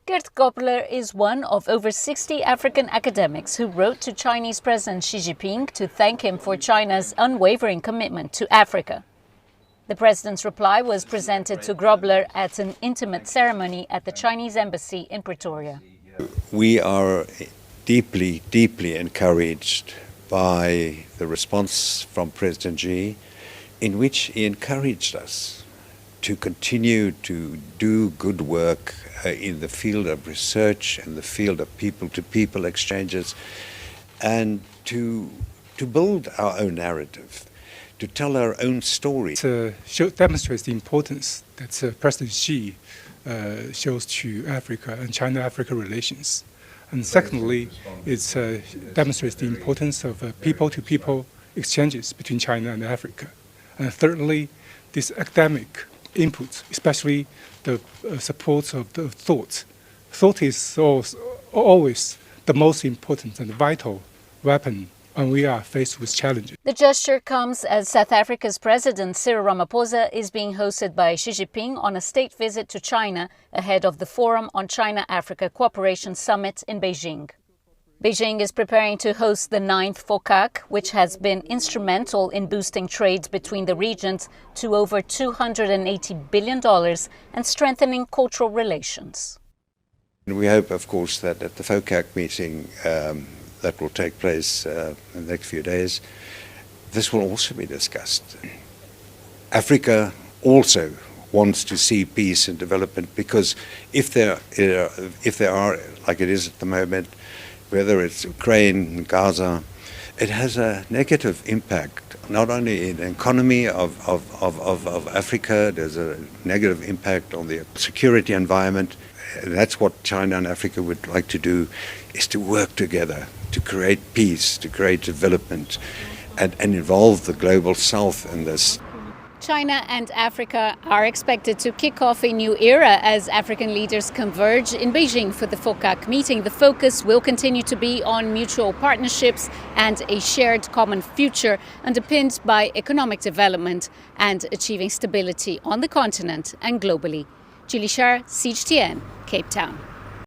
Gert Gobler is one of over 60 African academics who wrote to Chinese President Xi Jinping to thank him for China's unwavering commitment to Africa. The president's reply was presented to Grobler at an intimate ceremony at the Chinese embassy in Pretoria. We are deeply, deeply encouraged by the response from President Xi, in which he encouraged us to continue to do good work in the field of research and the field of people-to-people exchanges, and to build our own narrative, to tell our own story. It demonstrates the importance that President Xi shows to Africa and China-Africa relations. And secondly, it demonstrates the importance of people-to-people exchanges between China and Africa. And thirdly, this academic input, especially the support of the thought. Thought is always the most important and vital weapon when we are faced with challenges. The gesture comes as South Africa's President Cyril Ramaphosa is being hosted by Xi Jinping on a state visit to China ahead of the Forum on China-Africa Cooperation Summit in Beijing. Beijing is preparing to host the 9th FOCAC, which has been instrumental in boosting trade between the regions to over $280 billion and strengthening cultural relations. We hope, of course, that at the FOCAC meeting that will take place in the next few days, this will also be discussed. Africa also wants to see peace and development, because if there are, like it is at the moment, whether it's Ukraine, Gaza, it has a negative impact, not only in the economy of Africa, there's a negative impact on the security environment. That's what China and Africa would like to do, is to work together, to create peace, to create development, and involve the global south in this. China and Africa are expected to kick off a new era as African leaders converge in Beijing for the FOCAC meeting. The focus will continue to be on mutual partnerships and a shared common future underpinned by economic development and achieving stability on the continent and globally. Julie Shar, CGTN, Cape Town.